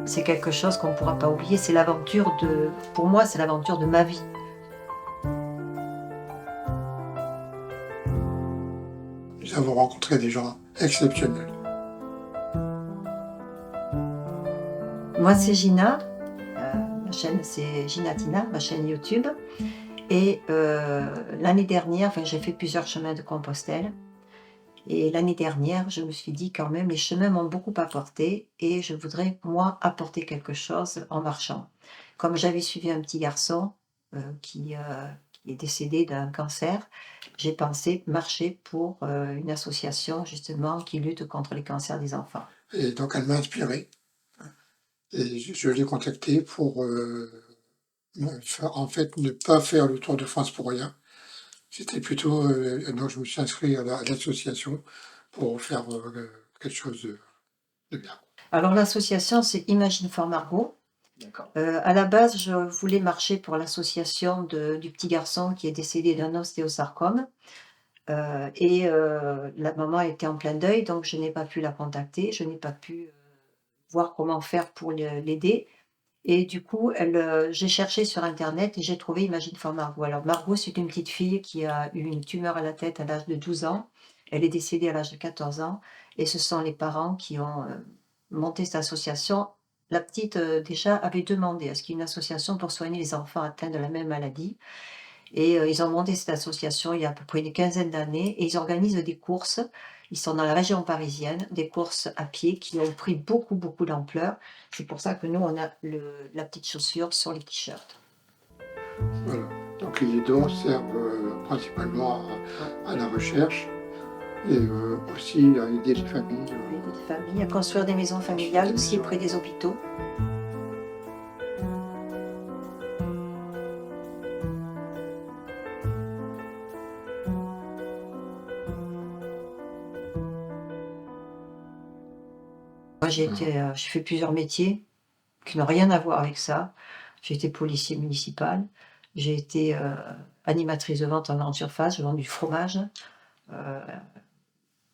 C'est quelque chose qu'on ne pourra pas oublier. C'est l'aventure de, pour moi, c'est l'aventure de ma vie. Nous avons rencontré des gens exceptionnels. Moi, c'est Gina. Ma chaîne, c'est Ginatina, ma chaîne YouTube. Et l'année dernière, enfin, j'ai fait plusieurs chemins de Compostelle. Et l'année dernière, je me suis dit quand même, les chemins m'ont beaucoup apporté et je voudrais, moi, apporter quelque chose en marchant. Comme j'avais suivi un petit garçon qui est décédé d'un cancer, j'ai pensé marcher pour une association justement qui lutte contre les cancers des enfants. Et donc elle m'a inspiré. Et je l'ai contacté pour en fait ne pas faire le Tour de France pour rien. C'était plutôt donc je me suis inscrit à l'association pour faire quelque chose de bien. Alors l'association, c'est Imagine for Margot. D'accord. À la base, je voulais marcher pour l'association du petit garçon qui est décédé d'un ostéosarcome. La maman était en plein deuil, donc je n'ai pas pu la contacter, je n'ai pas pu voir comment faire pour l'aider. Et du coup, j'ai cherché sur internet et j'ai trouvé Imagine for Margot. Alors Margot, c'est une petite fille qui a eu une tumeur à la tête à l'âge de 12 ans. Elle est décédée à l'âge de 14 ans et ce sont les parents qui ont monté cette association. La petite, déjà, avait demandé à ce qu'il y ait une association pour soigner les enfants atteints de la même maladie. Et ils ont monté cette association il y a à peu près une quinzaine d'années et ils organisent des courses. Ils sont dans la région parisienne, des courses à pied qui ont pris beaucoup, beaucoup d'ampleur. C'est pour ça que nous, on a la petite chaussure sur les t-shirts. Voilà. Donc les dons servent principalement à la recherche et aussi à aider les familles. Aider les familles, à construire des maisons familiales aussi près des hôpitaux. Moi, j'ai fait plusieurs métiers qui n'ont rien à voir avec ça. J'ai été policier municipal, j'ai été animatrice de vente en grande surface, je vends du fromage,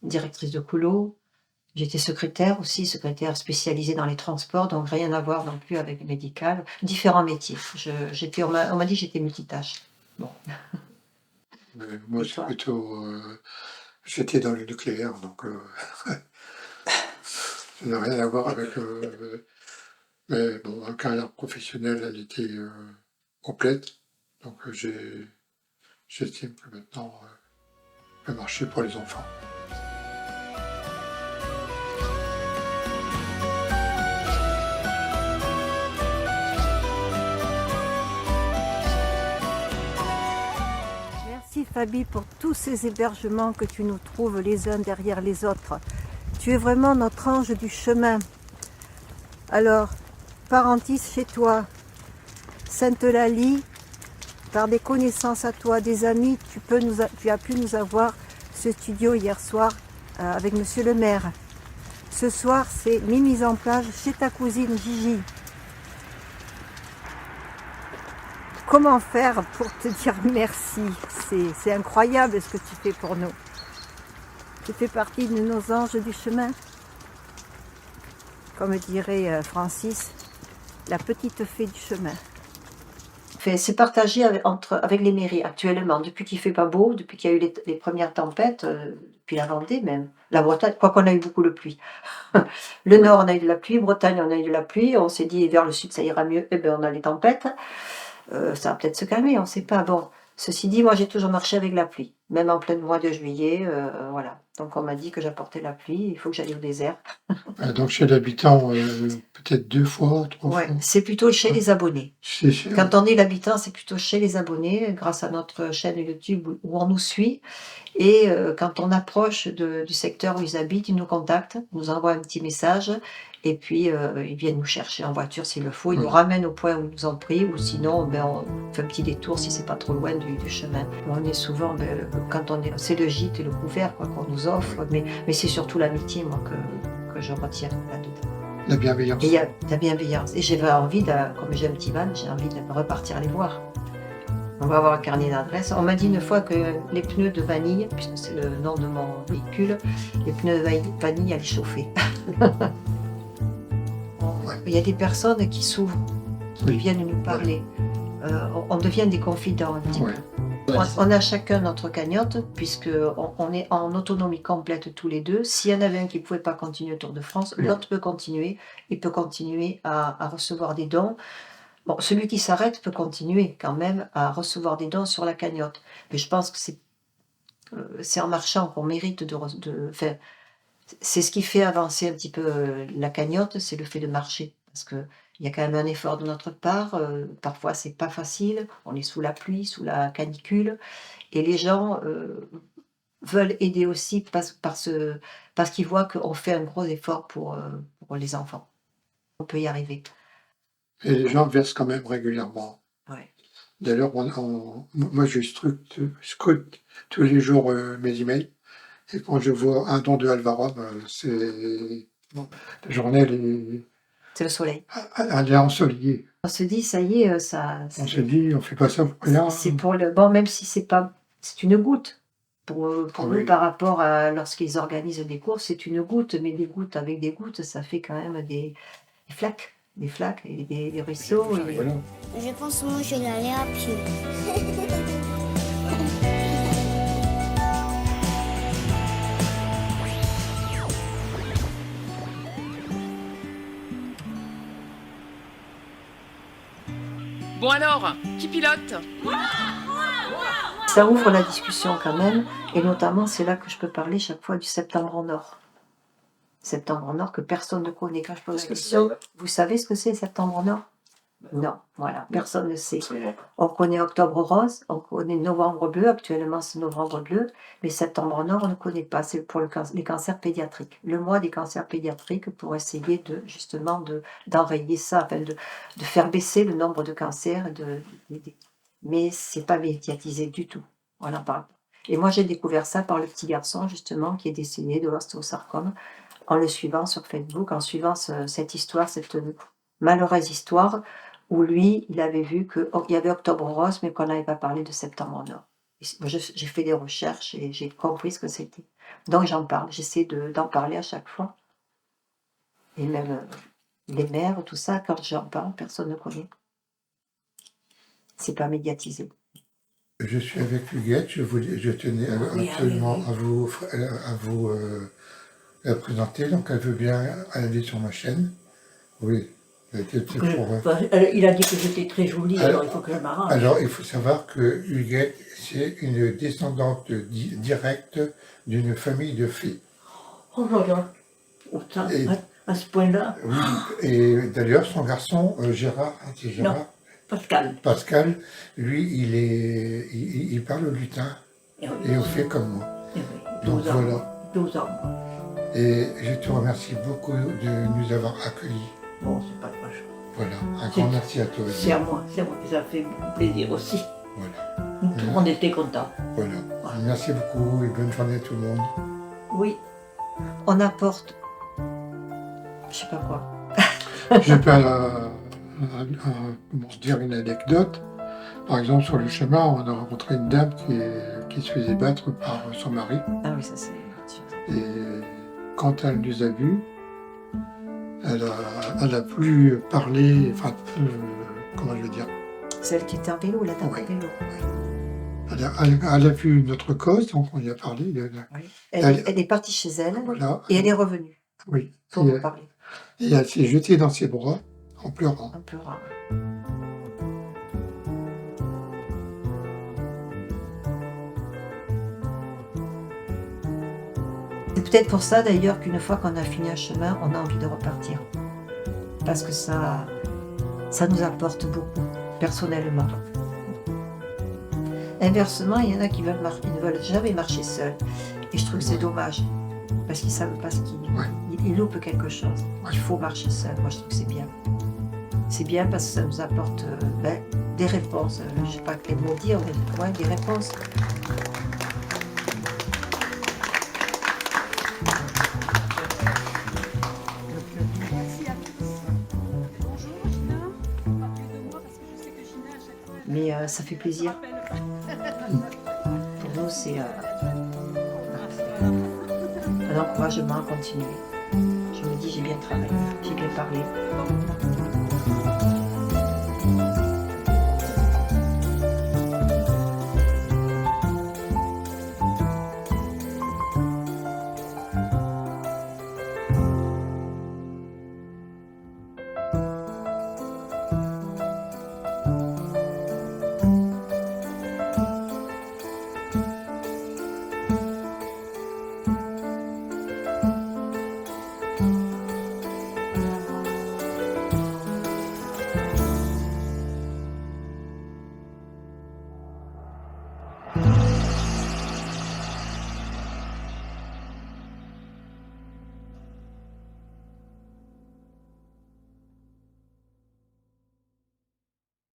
directrice de colo. J'étais secrétaire aussi, secrétaire spécialisée dans les transports, donc rien à voir non plus avec le médical. Différents métiers. On m'a dit que j'étais multitâche. Bon. Moi, Et c'est toi? plutôt j'étais dans le nucléaire, donc ça n'a rien à voir avec. Mais bon, ma carrière professionnelle, elle était complète, donc j'estime que maintenant, je peux marcher pour les enfants. Merci Fabi pour tous ces hébergements que tu nous trouves les uns derrière les autres. Tu es vraiment notre ange du chemin. Alors, Parentis chez toi, Sainte-Eulalie, par des connaissances à toi, des amis, tu as pu nous avoir ce studio hier soir avec Monsieur le maire. Ce soir, c'est mise en plage chez ta cousine Gigi. Comment faire pour te dire merci? C'est incroyable ce que tu fais pour nous. Tu fais partie de nos anges du chemin. Comme dirait Francis, la petite fée du chemin. C'est partagé avec les mairies actuellement. Depuis qu'il ne fait pas beau, depuis qu'il y a eu les premières tempêtes, depuis la Vendée même, la Bretagne, quoi qu'on a eu beaucoup de pluie. Le Nord, on a eu de la pluie, Bretagne, on a eu de la pluie, on s'est dit vers le Sud ça ira mieux, et bien on a les tempêtes. Ça va peut-être se calmer, on ne sait pas. Bon, ceci dit, moi j'ai toujours marché avec la pluie, même en plein mois de juillet, voilà. Donc on m'a dit que j'apportais la pluie, il faut que j'aille au désert. Donc chez l'habitant, peut-être 2 fois, 3 Ouais, fois. c'est plutôt chez les abonnés. C'est cher. Quand on est l'habitant, c'est plutôt chez les abonnés, grâce à notre chaîne YouTube où on nous suit. Et quand on approche du secteur où ils habitent, ils nous contactent, nous envoient un petit message, et puis ils viennent nous chercher en voiture s'il le faut. Ils nous ramènent au point où ils nous ont pris, ou sinon on fait un petit détour si c'est pas trop loin du chemin. On est souvent, quand c'est le gîte et le couvert quoi, qu'on nous offre, mais c'est surtout l'amitié moi que je retiens là-dedans. La bienveillance. Et il y a la bienveillance. Et j'avais envie, comme j'ai un petit van, j'ai envie de repartir les voir. On va avoir un carnet d'adresses. On m'a dit une fois que les pneus de vanille, puisque c'est le nom de mon véhicule, les pneus de vanille allaient chauffer. il y a des personnes qui s'ouvrent, qui Oui. viennent nous parler. On devient des confidents un petit Ouais. peu. On a chacun notre cagnotte, puisque on est en autonomie complète tous les deux. S'il y en avait un qui ne pouvait pas continuer le Tour de France, Ouais. l'autre peut continuer. Il peut continuer à recevoir des dons. Bon, celui qui s'arrête peut continuer quand même à recevoir des dons sur la cagnotte. Mais je pense que c'est en marchant qu'on mérite enfin, c'est ce qui fait avancer un petit peu la cagnotte, c'est le fait de marcher. Parce qu'il y a quand même un effort de notre part. Parfois, c'est pas facile. On est sous la pluie, sous la canicule. Et les gens veulent aider aussi parce qu'ils voient qu'on fait un gros effort pour les enfants. On peut y arriver. Et les gens versent quand même régulièrement. Ouais. D'ailleurs, moi, je scrute tous les jours mes emails. Et quand je vois un don de Alvaro, c'est... bon, la journée, C'est le soleil. elle est ensoleillée. On se dit, ça y est, On se dit, on fait pas ça pour rien. c'est pour le bon, même si c'est une goutte. Pour Ah nous, oui. par rapport à lorsqu'ils organisent des courses, c'est une goutte, mais des gouttes avec des gouttes, ça fait quand même des flaques, et des ruisseaux. Et... Voilà. Je pense que moi je vais aller à pied. Bon alors, qui pilote? Ça ouvre la discussion quand même, et notamment c'est là que je peux parler chaque fois du Septembre en Or. Septembre en Or que personne ne connaît. Quand je pose la question, vous savez ce que c'est Septembre en Or? Non, voilà, personne ne sait. On connaît Octobre Rose, on connaît Novembre Bleu, actuellement c'est Novembre Bleu, mais Septembre en Or on ne connaît pas, c'est pour les cancers pédiatriques. Le mois des cancers pédiatriques pour essayer justement d'enrayer ça, afin de faire baisser le nombre de cancers, mais c'est pas médiatisé du tout, on n'en parle pas. Et moi j'ai découvert ça par le petit garçon justement qui est décédé de l'ostéosarcome, en le suivant sur Facebook, en suivant cette histoire, cette malheureuse histoire, où lui, il avait vu qu'il y avait Octobre Rose, mais qu'on n'avait pas parlé de Septembre en Or. Moi, j'ai fait des recherches et j'ai compris ce que c'était. Donc j'en parle, j'essaie d'en parler à chaque fois. Et même les mères, tout ça, quand j'en parle, personne ne connaît. C'est pas médiatisé. Je suis avec Huguette, je tenais absolument à vous la présenter, donc elle veut bien aller sur ma chaîne. Oui, Il a dit que j'étais très jolie, alors il faut que je m'arrange. Alors, il faut savoir que Huguette, c'est une descendante directe d'une famille de fées. Oh là là, autant, Et- à ce point-là, Oui, et d'ailleurs, son garçon, Gérard, c'est Gérard, Non. Pascal. Pascal, lui, il parle au lutin et au fait comme moi. Eh oui, Donc 12 ans. voilà. 12 ans. Et je te remercie beaucoup de nous avoir accueillis. Bon, c'est pas grand chose. Voilà, un grand merci à toi. C'est à moi que ça fait plaisir aussi. Voilà, Tout le monde était content. voilà. Merci beaucoup et bonne journée à tout le monde. Oui. On apporte, je sais pas quoi. Je peux comment dire, une anecdote. Par exemple, sur le chemin, on a rencontré une dame qui se faisait battre par son mari. Ah oui, ça c'est... Et quand elle nous a vus, elle a plus parlé, enfin, comment je veux dire, Celle qui était en vélo, la dame Oui. en vélo. elle a vu notre cause, donc on y a parlé. Oui. Elle- Elle est partie chez elle Voilà, et elle est revenue oui. pour nous parler. Et elle s'est jetée dans ses bras en pleurant. Un peu rare. C'est peut-être pour ça d'ailleurs qu'une fois qu'on a fini un chemin, on a envie de repartir. Parce que ça nous apporte beaucoup, personnellement. Inversement, il y en a qui ne veulent jamais marcher seuls. Et je trouve que c'est dommage. Parce qu'ils ne savent pas ce qu'ils... Ouais. Ils loupent quelque chose. Il faut marcher seul. Moi, je trouve que c'est bien. C'est bien parce que ça nous apporte des réponses. Je ne sais pas quel mot dire, mais ouais, des réponses. Merci à tous. Bonjour Gina. Rappelez de moi parce que je sais que Gina à chaque fois. Mais ça fait plaisir. Pour nous, c'est un encouragement à continuer. Je me dis, j'ai bien travaillé, j'ai bien parlé.